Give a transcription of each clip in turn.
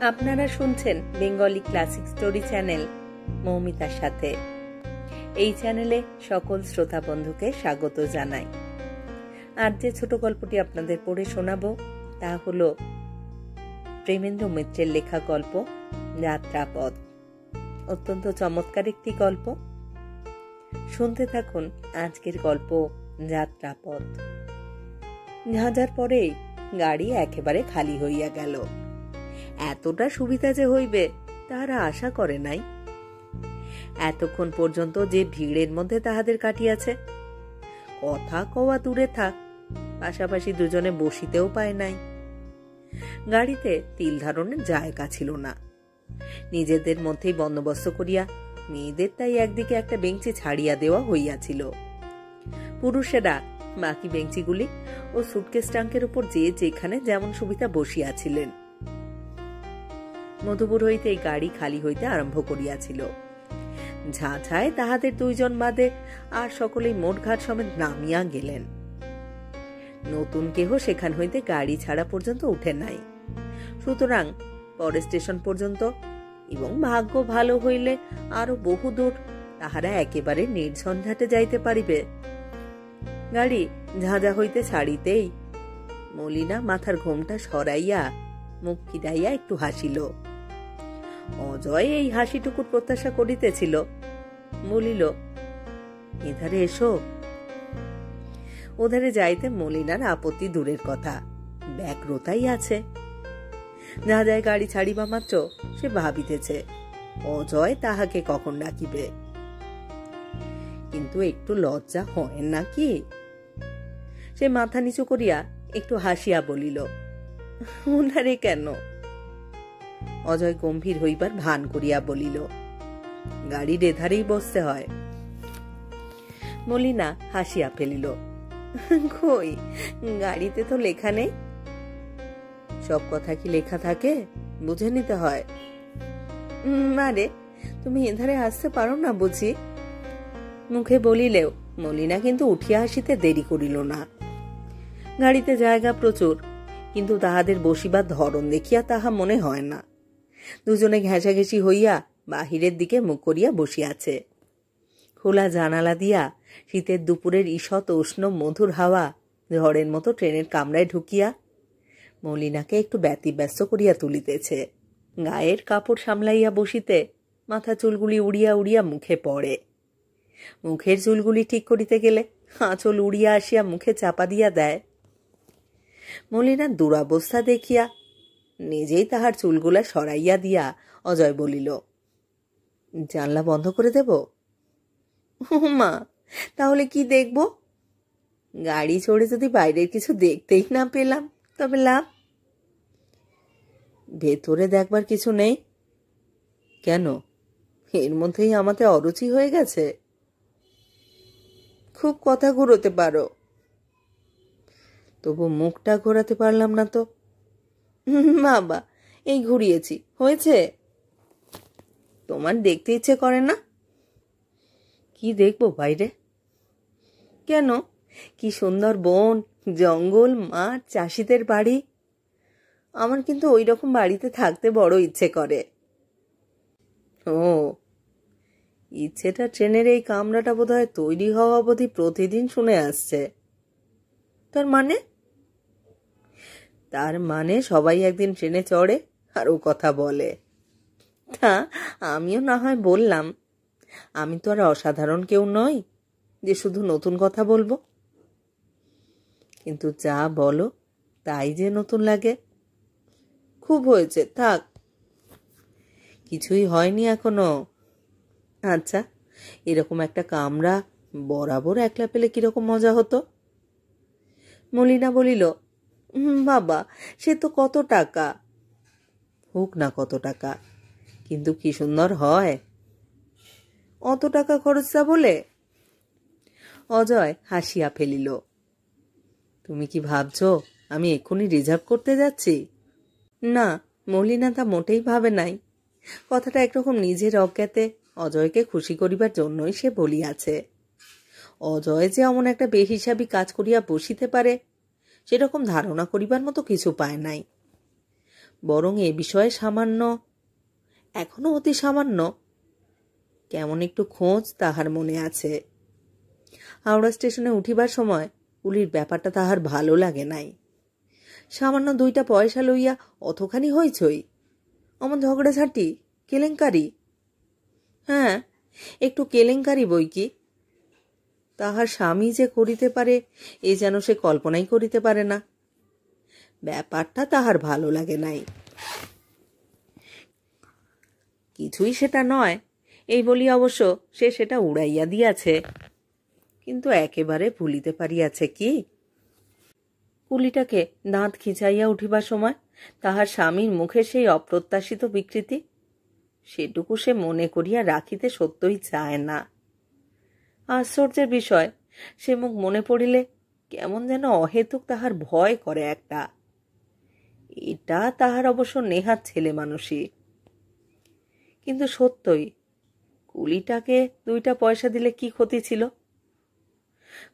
আপনারা শুনছেন Bengali classic story channel মৌমিতার সাথে। এই চ্যানেলে সকল শ্রোতা বন্ধুকে স্বাগত জানাই। আজ যে ছোট গল্পটি আপনাদের পড়ে শোনাবো তা হলো প্রেমেন্দ্র মিত্রের লেখা গল্প যাত্রাপথ। অত্যন্ত চমৎকার একটি গল্প। শুনতে থাকুন আজকের গল্প যাত্রাপথ। ঝাঁঝার পরেই গাড়ি একেবারে খালি হইয়া গেল। এতটা সুবিধা যে হইবে তাহারা আশা করে নাই। এতক্ষণ পর্যন্ত যে ভিড়ের মধ্যে তাহাদের কাটিয়াছে, কথা কওয়া দূরে থাক, পাশাপাশি দুজনে বসিতেও পায় নাই। গাড়িতে তিল ধারণের জায়গা ছিল না। নিজেদের মধ্যেই বন্দোবস্ত করিয়া মেয়েদের তাই একদিকে একটা বেঞ্চি ছাড়িয়া দেওয়া হইয়াছিল। পুরুষেরা বাকি বেঞ্চিগুলি ও সুটকেস ট্রাঙ্কের উপর যে যেখানে যেমন সুবিধা বসিয়াছিলেন। মধুপুর হইতে এই গাড়ি খালি হইতে আরম্ভ করিয়াছিল। ঝাঁঝায় তাহাদের দুইজন বাদে আর সকলেই মোটঘাট সমেত নামিয়া গেলেন। নতুন কেহ সেখান হইতে গাড়ি ছাড়া পর্যন্ত উঠে নাই। সুতরাং পরে স্টেশন পর্যন্ত এবং ভাগ্য ভালো হইলে আরো বহুদূর তাহারা একেবারে নির্ঝঞ্ঝাটে যাইতে পারিবে। গাড়ি ঝাঁঝা হইতে ছাড়িতেই মলিনা মাথার ঘোমটা সরাইয়া মুখ ফিরাইয়া একটু হাসিল। অজয় এই হাসিটুকুর প্রত্যাশা করিতেছিল। বলিল, এধারে এসো। ওধারে যাইতে মলিনার আপত্তি দূরের কথা, ব্যগ্রতাই আছে। ঝাঁঝায় গাড়ি ছাড়িবা মাত্র সে ভাবিতেছে অজয় তাহাকে কখন ডাকিবে। কিন্তু একটু লজ্জা হয় নাকি? সে মাথা নিচু করিয়া একটু হাসিয়া বলিল, ওধারে কেন? অজয় গম্ভীর হইবার ভান করিয়া বলিল, গাড়ির এধারেই বসতে হয়। মলিনা হাসিয়া ফেলিল, কই, গাড়িতে তো লেখা নেই। সব কথা কি লেখা থাকে? বুঝে নিতে হয়। মারে, তুমি এধারে আসতে পারো না বুঝি? মুখে বলিলেও মলিনা কিন্তু উঠিয়া আসিতে দেরি করিল না। গাড়িতে জায়গা প্রচুর, কিন্তু তাহাদের বসিবার ধরন দেখিয়া তাহা মনে হয় না। দুজনে ঘেঁষাঘেঁষি হইয়া বাহিরের দিকে মুখ করিয়া বসিয়াছে। খোলা জানালা দিয়া শীতের দুপুরের ঈষৎ উষ্ণ মধুর হাওয়া ঝড়ের মতো ট্রেনের কামরায় ঢুকিয়া মলিনাকে একটু ব্যতিব্যস্ত করিয়া তুলিতেছে। গায়ের কাপড় সামলাইয়া বসিতে মাথা চুলগুলি উড়িয়া উড়িয়া মুখে পড়ে। মুখের চুলগুলি ঠিক করিতে গেলে আঁচল উড়িয়া আসিয়া মুখে চাপা দিয়া দেয়। মলিনার দুরবস্থা দেখিয়া নিজেই তাহার চুলগুলা সরাইয়া দিয়া অজয় বলিল, জানলা বন্ধ করে দেব? মা, তাহলে কি দেখব? গাড়ি চড়ে যদি বাইরের কিছু দেখতেই না পেলাম তবে লাভ। ভেতরে দেখবার কিছু নেই কেন? এর মধ্যেই আমাদের অরুচি হয়ে গেছে। খুব কথা ঘুরোতে পারো, তবু মুখটা ঘোরাতে পারলাম না তো। বাবা, এই ঘুরিয়েছি, হয়েছে? তোমার দেখতে ইচ্ছে করে না? কি দেখবো বাইরে? কেন? কি সুন্দর বন, জঙ্গল, মাঠ, চাষিদের বাড়ি। আমার কিন্তু ওই রকম বাড়িতে থাকতে বড় ইচ্ছে করে। ও, ইচ্ছেটা ট্রেনের এই কামরাটা বোধহয় তৈরি হওয়া অবধি প্রতিদিন শুনে আসছে। তার মানে সবাই একদিন ট্রেনে চড়ে আর ও কথা বলে। তা আমিও না হয় বললাম, আমি তো আর অসাধারণ কেউ নই যে শুধু নতুন কথা বলবো। কিন্তু যা বলো তাই যে নতুন লাগে। খুব হয়েছে, থাক, কিছুই হয়নি এখনো। আচ্ছা, এরকম একটা কামরা বরাবর একলা পেলে কিরকম মজা হতো? মলিনা বলিল, বাবা, সে তো কত টাকা। হোক না কত টাকা, কিন্তু কি সুন্দর হয়। অত টাকা খরচা বলে? অজয় হাসিয়া ফেলিল, তুমি কি ভাবছ আমি এক্ষুনি রিজার্ভ করতে যাচ্ছি? না, মলিনা তা মোটেই ভাবে নাই। কথাটা একরকম নিজের অজ্ঞাতে অজয়কে খুশি করিবার জন্যই সে বলিয়াছে। অজয় যে এমন একটা বেহিসাবি কাজ করিয়া বসিতে পারে সেরকম ধারণা করিবার মতো কিছু পায় নাই। বরং এ বিষয়ে সামান্য, এখনো অতি সামান্য কেমন একটু খোঁজ তাহার মনে আছে। হাওড়া স্টেশনে উঠিবার সময় কুলির ব্যাপারটা তাহার ভালো লাগে নাই। সামান্য 2টা পয়সা লইয়া অতখানি হইছই, অমন ঝগড়াঝাটি, কেলেঙ্কারি। হ্যাঁ, একটু কেলেঙ্কারি বই কি। তাহার স্বামী যে করিতে পারে এ যেন সে কল্পনাই করিতে পারে না। ব্যাপারটা তাহার ভালো লাগে নাই। কিছুই সেটা নয় এই বলিয়া অবশ্য সে সেটা উড়াইয়া দিয়াছে, কিন্তু একেবারে ভুলিতে পারিয়াছে কি। কুলিটাকে দাঁত খিঁচাইয়া উঠিবার সময় তাহার স্বামীর মুখে সেই অপ্রত্যাশিত বিকৃতি, সেটুকু সে মনে করিয়া রাখিতে সত্যই চায় না। আশ্চর্যের বিষয়, সে মুখ মনে পড়িলে কেমন যেন অহেতুক তাহার ভয় করে একটা। এটা তাহার অবশ্য নেহাত ছেলে মানুষই, কিন্তু সত্যই কুলিটাকে 2টা পয়সা দিলে কি ক্ষতি ছিল।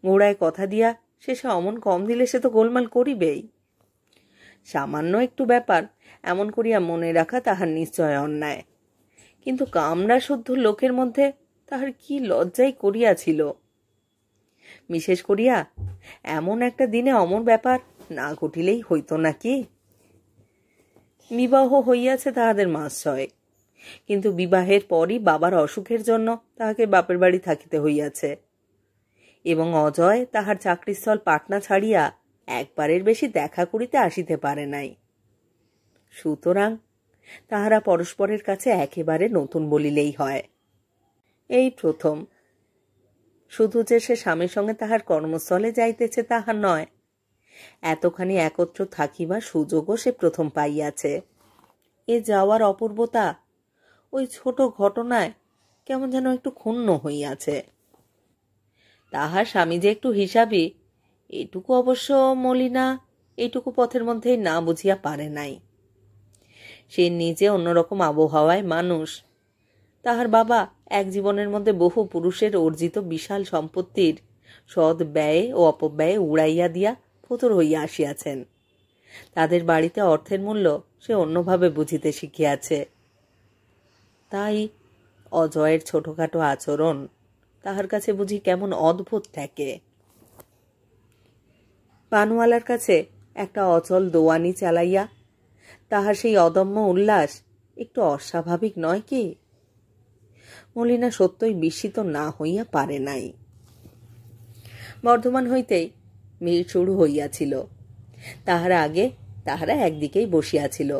গোড়ায় কথা দিয়া শেষে অমন কম দিলে সে তো গোলমাল করিবেই। সামান্য একটু ব্যাপার এমন করিয়া মনে রাখা তাহার নিশ্চয় অন্যায়, কিন্তু কামরা শুদ্ধ লোকের মধ্যে তাহার কি লজ্জাই করিয়াছিল। বিশেষ করিয়া এমন একটা দিনে অমন ব্যাপার না ঘটিলেই হইত নাকি। বিবাহ হইয়াছে তাহাদের মাস 6, কিন্তু বিবাহের পরই বাবার অসুখের জন্য তাহাকে বাপের বাড়ি থাকিতে হইয়াছে, এবং অজয় তাহার চাকরিস্থল পাটনা ছাড়িয়া একবারের বেশি দেখা করিতে আসিতে পারে নাই। সুতরাং তাহারা পরস্পরের কাছে একেবারে নতুন বলিলেই হয়। এই প্রথম। শুধু যে সে স্বামীর সঙ্গে তাহার কর্মস্থলে যাইতেছে তাহা নয়, এতখানি একত্র থাকিবার সুযোগও সে প্রথম পাইয়াছে। এ যাওয়ার অপূর্বতা ওই ছোট ঘটনায় কেমন যেন একটু ক্ষুণ্ণ হইয়াছে। তাহার স্বামী যে একটু হিসাবী, এটুকু অবশ্য মলিনা এইটুকু পথের মধ্যেই না বুঝিয়া পারে নাই। সে নিজে অন্যরকম আবহাওয়ায় মানুষ। তাহার বাবা এক জীবনের মধ্যে বহু পুরুষের অর্জিত বিশাল সম্পত্তির সদ ব্যয়ে ও অপব্যয়ে উড়াইয়া দিয়া ফতুর হইয়া আসিয়াছেন। তাদের বাড়িতে অর্থের মূল্য সে অন্যভাবে বুঝিতে শিখিয়াছে। তাই অজয়ের ছোটখাটো আচরণ তাহার কাছে বুঝি কেমন অদ্ভুত থাকে। পানওয়ালার কাছে একটা অচল দোয়ানি চালাইয়া তাহার সেই অদম্য উল্লাস একটু অস্বাভাবিক নয় কি? মলিনা সত্যই বিস্মিত না হইয়া পারে নাই। বর্ধমান হইতেই ভিড় শুরু হইয়াছিল। তাহার আগে তাহারা একদিকেই বসিয়াছিল।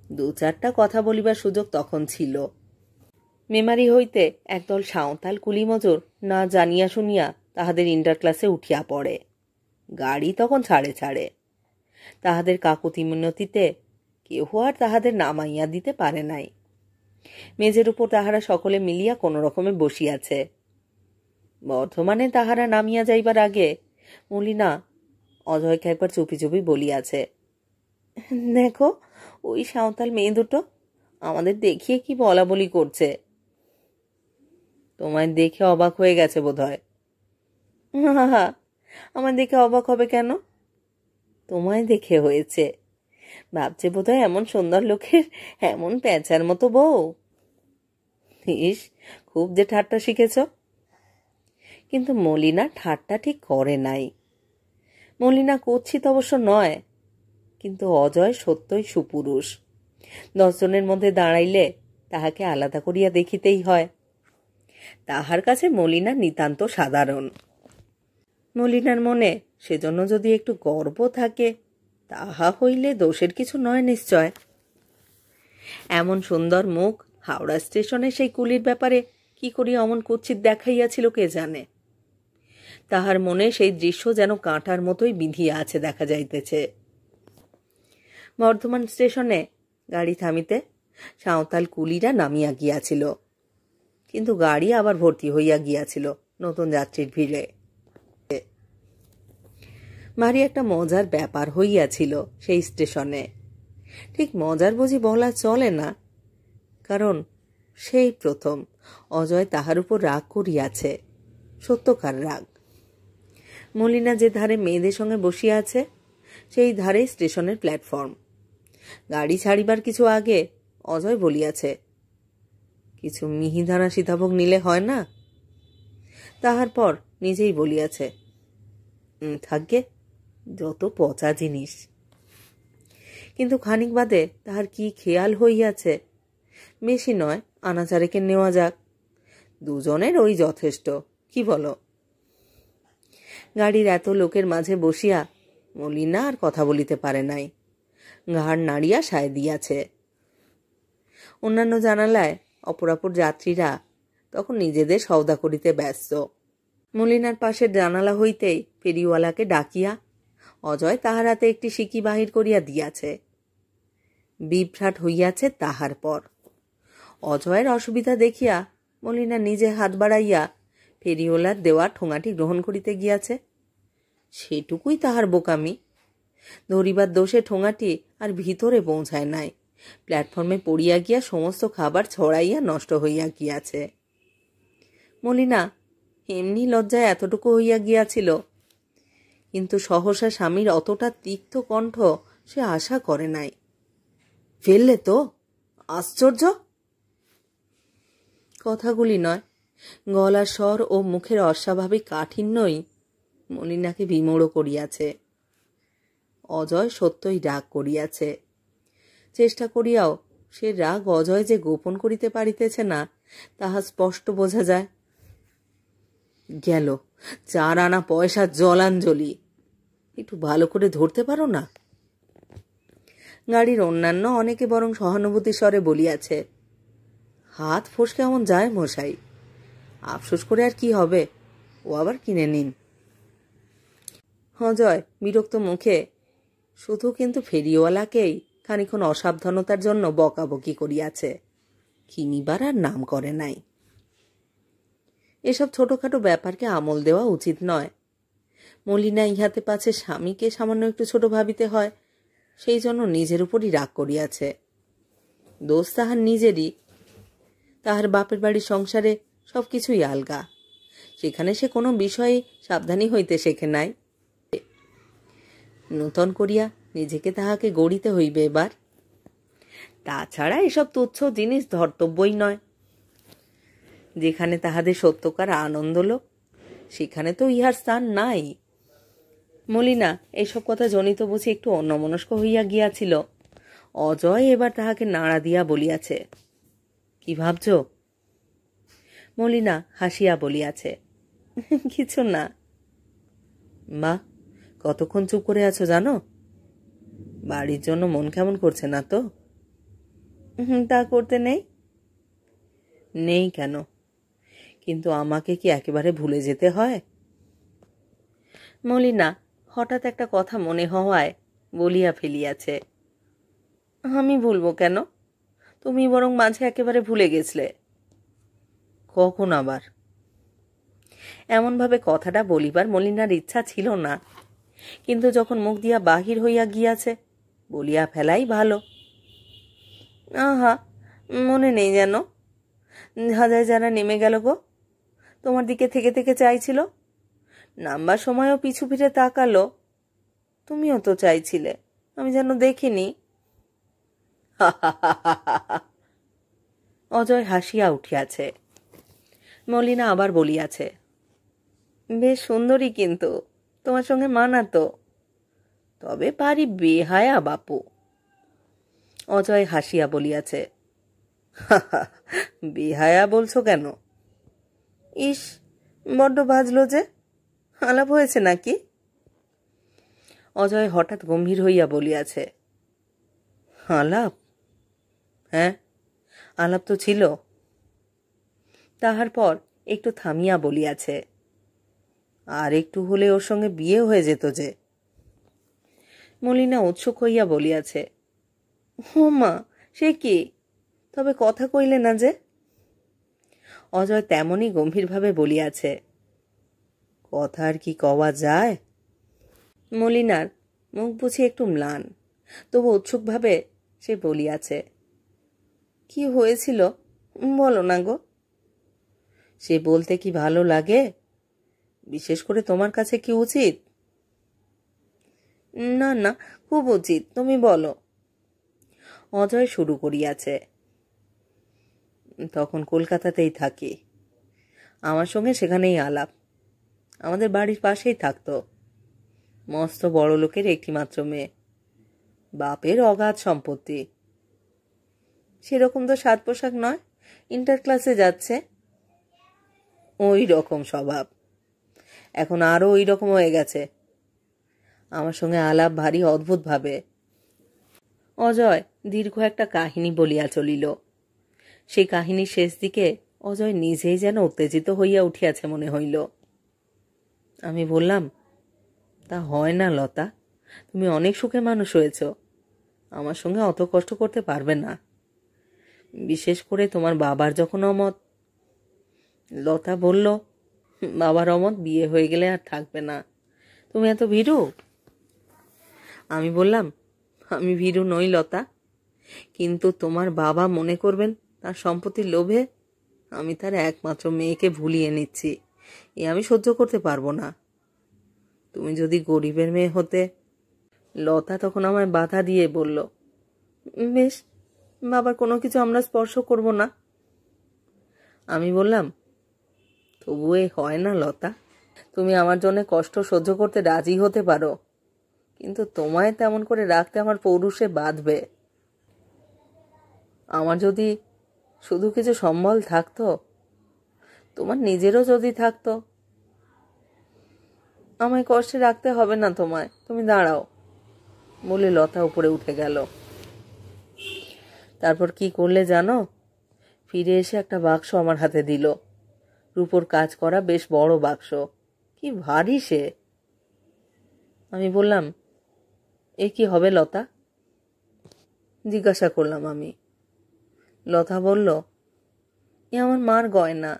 2-4টা কথা বলিবার সুযোগ তখন ছিল। মেমারি হইতে একদল সাঁওতাল কুলিমজুর না জানিয়া শুনিয়া তাহাদের ইন্টার ক্লাসে উঠিয়া পড়ে। গাড়ি তখন ছাড়ে ছাড়ে। তাহাদের কাকুতি মিনতিতে কেহ আর তাহাদের নামাইয়া দিতে পারে নাই। মেজের উপর তাহারা সকলে মিলিয়া কোনো রকমে বসিয়াছে। বর্ধমানে তাহারা নামিয়া যাইবার আগে মলিনা অজয়কে একবার চুপি চুপি বলিয়াছে, দেখো ওই সাঁওতাল মেয়ে দুটো আমাদের দেখিয়ে কি বলা বলি করছে। তোমায় দেখে অবাক হয়ে গেছে বোধ হয়। হা, আমার দেখে অবাক হবে কেন? তোমায় দেখে হয়েছে। ভাবছে বোধ হয় এমন সুন্দর লোকের এমন প্যাঁচার মতো বউ। ইস, খুব যে ঠাট্টা শিখেছ। কিন্তু মলিনা ঠাট্টা ঠিক করে নাই। মলিনা কুৎসিত অবশ্য নয়, কিন্তু অজয় সত্যই সুপুরুষ। 10 জনের মধ্যে দাঁড়াইলে তাহাকে আলাদা করিয়া দেখিতেই হয়। তাহার কাছে মলিনা নিতান্ত সাধারণ। মলিনার মনে সেজন্য যদি একটু গর্ব থাকে তাহা হইলে দোষের কিছু নয় নিশ্চয়। এমন সুন্দর মুখ হাওড়া স্টেশনে সেই কুলির ব্যাপারে কি করিয়া অমন কুৎসিত দেখাইয়াছিল কে জানে। তাহার মনে সেই দৃশ্য যেন কাঁটার মতোই বিঁধিয়া আছে দেখা যাইতেছে। বর্ধমান স্টেশনে গাড়ি থামিতে সাঁওতাল কুলিরা নামিয়া গিয়াছিল, কিন্তু গাড়ি আবার ভর্তি হইয়া গিয়াছিল নতুন যাত্রীর ভিড়ে। ভারী একটা মজার ব্যাপার হইয়াছিল সেই স্টেশনে। ঠিক মজার বুঝি বলা চলে না, কারণ সেই প্রথম অজয় তাহার উপর রাগ করিয়াছে, সত্যকার রাগ। মলিনা যে ধারে মেয়েদের সঙ্গে বসিয়া আছে সেই ধারে স্টেশনের প্ল্যাটফর্ম। গাড়ি ছাড়িবার কিছু আগে অজয় বলিয়াছে, কিছু মিহিদানা সীতাভোগ নিলে হয় না? তাহার পর নিজেই বলিয়াছে, থাকবে, যত পচা জিনিস। কিন্তু খানিক বাদে তাহার কি খেয়াল হইয়াছে, বেশি নয়, আনাচারেকে নেওয়া যাক, দুজনের ওই যথেষ্ট, কি বলো? গাড়ির এত লোকের মাঝে বসিয়া মলিনা আর কথা বলিতে পারে নাই, ঘাড় নাড়িয়া সায় দিয়াছে। অন্যান্য জানালায় অপরাপর যাত্রীরা তখন নিজেদের সওদা করিতে ব্যস্ত। মলিনার পাশের জানালা হইতেই ফেরিওয়ালাকে ডাকিয়া অজয় তাহার হাতে একটি সিকি বাহির করিয়া দিয়াছে। বিভ্রাট হইয়াছে তাহার পর। অজয়ের অসুবিধা দেখিয়া মলিনা নিজে হাত বাড়াইয়া ফেরিওয়ালার দেওয়া ঠোঙাটি গ্রহণ করিতে গিয়াছে। সেটুকুই তাহার বোকামি। ধরিবার দোষে ঠোঙাটি আর ভিতরে পৌঁছায় নাই, প্ল্যাটফর্মে পড়িয়া গিয়া সমস্ত খাবার ছড়াইয়া নষ্ট হইয়া গিয়াছে। মলিনা এমনি লজ্জায় এতটুকু হইয়া গিয়াছিল, কিন্তু সহসা স্বামীর অতটা তিক্ত কণ্ঠ সে আশা করে নাই। ফেললে তো? আশ্চর্য! কথাগুলি নয়, গলার স্বর ও মুখের অস্বাভাবিক কাঠিন্যই মলিনাকে বিমূঢ় করিয়াছে। অজয় সত্যই রাগ করিয়াছে। চেষ্টা করিয়াও সে রাগ অজয় যে গোপন করিতে পারিতেছে না, তাহা স্পষ্ট বোঝা যায়। গেল 4 আনা পয়সা জলাঞ্জলি, একটু ভালো করে ধরতে পারো না? গাড়ির অন্যান্য অনেকে বরং সহানুভূতি স্বরে বলিয়াছে, হাত ফসকে এমন যায় মশাই, আফসোস করে আর কি হবে, ও আবার কিনে নিন। অজয় বিরক্ত মুখে শুধু কিন্তু ফেরিওয়ালাকেই খানিক্ষণ অসাবধানতার জন্য বকাবকি করিয়াছে, কিনিবার আর নাম করে নাই। এসব ছোটখাটো ব্যাপারকে আমল দেওয়া উচিত নয়। মলিনা ইহাতে পাছে স্বামীকে সামান্য একটু ছোট ভাবিতে হয়, সেই জন্য নিজের উপরই রাগ করিয়াছে। দোষ তাহার নিজেরই। তাহার বাপের বাড়ির সংসারে সবকিছুই আলগা, সেখানে সে কোনো বিষয়ে সাবধানী হইতে শেখে নাই। নূতন করিয়া নিজেকে তাহাকে গড়িতে হইবে এবার। তাছাড়া এসব তুচ্ছ জিনিস ধর্তব্যই নয়। যেখানে তাহাদের সত্যকার আনন্দ লোক, সেখানে তো ইহার স্থান নাই। মলিনা এসব কথা জনিত বুঝি একটু অন্যমনস্ক হইয়া গিয়াছিল। অজয় এবার তাহাকে নাড়া দিয়া বলিয়াছে, কি ভাবছ? মলিনা হাসিয়া বলিয়াছে, কিছু না। মা, কতক্ষণ চুপ করে আছো জানো? বাড়ির জন্য মন কেমন করছে না তো? তা করতে নেই। নেই কেন? কিন্তু আমাকে কি একেবারে ভুলে যেতে হয়? মলিনা হঠাৎ একটা কথা মনে হওয়ায় বলিয়া ফেলিয়াছে, আমি ভুলবো কেন? তুমি বরং মাঝে একেবারে ভুলে গেছলে। কখন আবার? এমনভাবে কথাটা বলিবার মলিনার ইচ্ছা ছিল না, কিন্তু যখন মুখ দিয়া বাহির হইয়া গিয়াছে, বলিয়া ফেলাই ভালো। আহা, মনে নেই যেন। ঝাঁঝায় যারা নেমে গেল গো, তোমার দিকে থেকে থেকে চাইছিল, নামবার সময়ও পিছু ফিরে তাকালো। তুমিও তো চাইছিলে, আমি যেন দেখিনি। অজয় হাসিয়া উঠিয়াছে। মলিনা আবার বলিয়াছে, বেশ সুন্দরী, কিন্তু তোমার সঙ্গে মানাতো, তবে পারি বেহায়া বাপু। অজয় হাসিয়া বলিয়াছে, বেহায়া বলছো কেন? ইস, বড্ড বাজলো যে, আলাপ হয়েছে নাকি? অজয় হঠাৎ গম্ভীর হইয়া বলিয়াছে, আলাপ? হ্যাঁ, আলাপ তো ছিল। তাহার পর একটু থামিয়া বলিয়াছে, আর একটু হলে ওর সঙ্গে বিয়ে হয়ে যেত যে। মলিনা উৎসুক হইয়া বলিয়াছে, ও মা, সে কি? তবে কথা কইলে না যে? অজয় তেমনই গম্ভীরভাবে বলিয়াছে, কথা আর কি কওয়া যায়? মলিনার মুখ বুঝি একটু ম্লান, তবু উৎসুকভাবে সে বলিয়াছে, কি হয়েছিল বলো না গো। সে বলতে কি ভালো লাগে? বিশেষ করে তোমার কাছে কি উচিত? না না, খুব উচিত, তুমি বলো। অজয় শুরু করিয়াছে। তখন কলকাতাতেই থাকি। আমার সঙ্গে সেখানেই আলাপ। আমাদের বাড়ির পাশেই থাকতো। মস্ত বড় লোকের একটি মাত্র মেয়ে, বাপের অগাধ সম্পত্তি। সেরকম তো সাজ পোশাক নয়, ইন্টার ক্লাসে যাচ্ছে। ওই রকম স্বভাব। এখন আরো ওই রকম হয়ে গেছে। আমার সঙ্গে আলাপ ভারী অদ্ভুত ভাবে। অজয় দীর্ঘ একটা কাহিনী বলিয়া চলিল। সেই কাহিনীর শেষ দিকে অজয় নিজেই যেন উত্তেজিত হইয়া উঠিয়াছে মনে হইল। আমি বললাম, তা হয় না লতা, তুমি অনেক সুখে মানুষ হয়েছ, আমার সঙ্গে অত কষ্ট করতে পারবে না, বিশেষ করে তোমার বাবার যখন অমত। লতা বলল, বাবার অমত বিয়ে হয়ে গেলে আর থাকবে না, তুমি এত ভীরু। আমি বললাম, আমি ভীরু নই লতা, কিন্তু তোমার বাবা মনে করবেন তার সম্পত্তির লোভে আমি তার একমাত্র মেয়েকে ভুলিয়ে নিচ্ছি, এ আমি সহ্য করতে পারবো না। তুমি যদি গরিবের মেয়ে হতে। লতা তখন আমায় বাধা দিয়ে বলল, বেশ, বাবার কোনো কিছু আমরা স্পর্শ করব না। আমি বললাম, তবু এ হয় না লতা, তুমি আমার জন্য কষ্ট সহ্য করতে রাজি হতে পারো, কিন্তু তোমায় তেমন করে রাখতে আমার পৌরুষে বাঁধবে। আমার যদি শুধু কিছু সম্বল থাকতো, তোমার নিজেরও যদি থাকতো, আমায় কষ্টে রাখতে হবে না তোমায়, তুমি দাঁড়াও, বলে লতা উপরে উঠে গেল। তারপর কি করলে জানো? ফিরে এসে একটা বাক্স আমার হাতে দিল, রূপোর কাজ করা বেশ বড় বাক্স, কি ভারী সে। আমি বললাম, এ কি হবে লতা? জিজ্ঞাসা করলাম আমি। লতা বলল, এ আমার মার গয়না,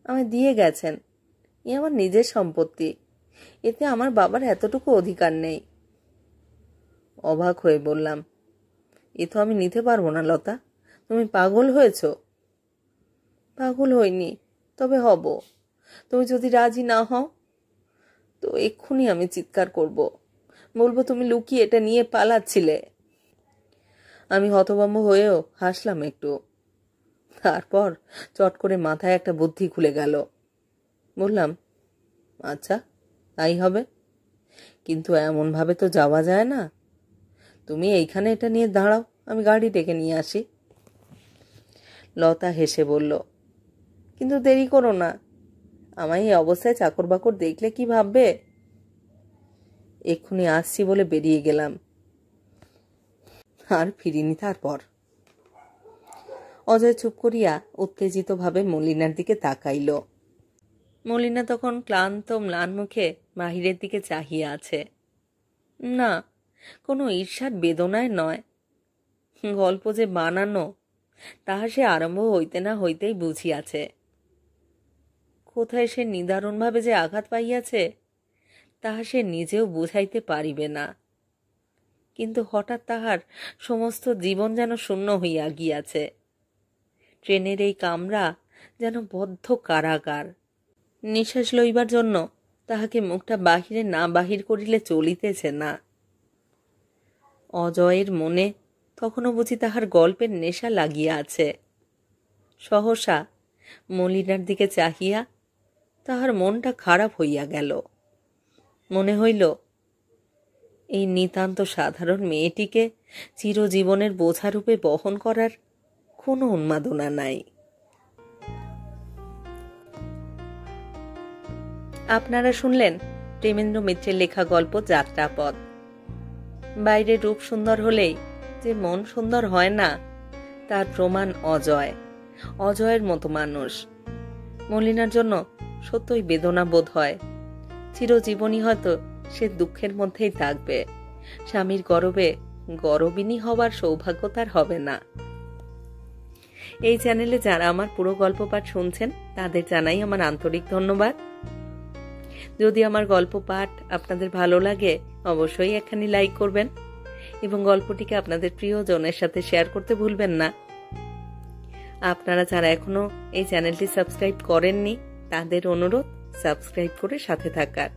আমায় দিয়ে গেছেন, এ আমার নিজের সম্পত্তি, এতে আমার বাবার এতটুকু অধিকার নেই। অবাক হয়ে বললাম, এ তো আমি নিতে পারবো না লতা, তুমি পাগল হয়েছ? পাগল হইনি, তবে হব। তুমি যদি রাজি না হও তো এক্ষুনি আমি চিৎকার করব, বলবো তুমি লুকিয়ে এটা নিয়ে পালাচ্ছিলে। আমি হতভম্ব হয়েও হাসলাম একটু। তারপর চট করে মাথায় একটা বুদ্ধি খুলে গেল। বললাম, আচ্ছা তাই হবে, কিন্তু এমনভাবে তো যাওয়া যায় না। তুমি এইখানে এটা নিয়ে দাঁড়াও, আমি গাড়ি ডেকে নিয়ে আসি। লতা হেসে বলল, কিন্তু দেরি করো না, আমায় এই অবস্থায় চাকর বাকর দেখলে কি ভাববে। এক্ষুনি আসছি বলে বেরিয়ে গেলাম, আর ফিরিনি। তারপর অজয় চুপ করিয়া উত্তেজিতভাবে মলিনার দিকে তাকাইল। মলিনা তখন ক্লান্ত ম্লান মুখে বাহিরের দিকে চাহিয়া আছে। না, কোনো ঈর্ষার বেদনায় নয়, গল্প যে বানানো তাহা সে আরম্ভ হইতে না হইতেই বুঝিয়াছে। কোথায় সে নিদারুণভাবে যে আঘাত পাইয়াছে তাহা সে নিজেও বুঝাইতে পারিবে না। কিন্তু হঠাৎ তাহার সমস্ত জীবন যেন শূন্য হইয়া গিয়াছে। ট্রেনের এই কামরা যেন বদ্ধ কারাগার। নিঃশ্বাস লইবার জন্য তাহাকে মুখটা বাহিরে না বাহির করিলে চলিতেছে না। অজয়ের মনে তখনও বুঝি তাহার গল্পের নেশা লাগিয়া আছে। সহসা মলিনার দিকে চাহিয়া তাহার মনটা খারাপ হইয়া গেল। মনে হইল, এই নিতান্ত সাধারণ মেয়েটিকে চিরজীবনের বোঝারূপে বহন করার কোনো উন্মাদনা নাই। আপনারা শুনলেন প্রেমেন্দ্র মিত্রের লেখা গল্প যাত্রাপথ। বাইরে রূপ সুন্দর হলেই যে মন সুন্দর হয় না, তার প্রমাণ অজয়। অজয়ের মতো মানুষ। মলিনার জন্য সত্যই বেদনা বোধ হয়। চিরজীবনই হয়তো সে দুঃখের মধ্যেই থাকবে। স্বামীর গরবে গরবিনী হওয়ার সৌভাগ্য তার হবে না। এই চ্যানেলে যারা আমার পুরো গল্প পাঠ শুনছেন তাদের জানাই আমার আন্তরিক ধন্যবাদ। যদি আমার গল্প পাঠ আপনাদের ভালো লাগে অবশ্যই একখানি লাইক করবেন এবং গল্পটিকে আপনাদের প্রিয়জনের সাথে শেয়ার করতে ভুলবেন না। আপনারা যারা এখনো এই চ্যানেলটি সাবস্ক্রাইব করেননি তাদের অনুরোধ সাবস্ক্রাইব করে সাথে থাকার।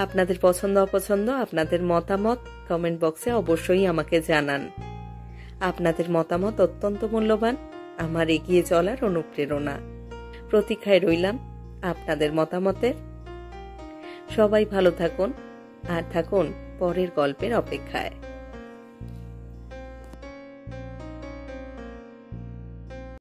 আপনাদের পছন্দ অপছন্দ, আপনাদের মতামত কমেন্ট বক্সে অবশ্যই আমাকে জানান। আপনাদের মতামত অত্যন্ত মূল্যবান, আমার এগিয়ে চলার অনুপ্রেরণা। প্রতীক্ষায় রইলাম আপনাদের মতামতের। সবাই ভালো থাকুন আর থাকুন পরের গল্পের অপেক্ষায়।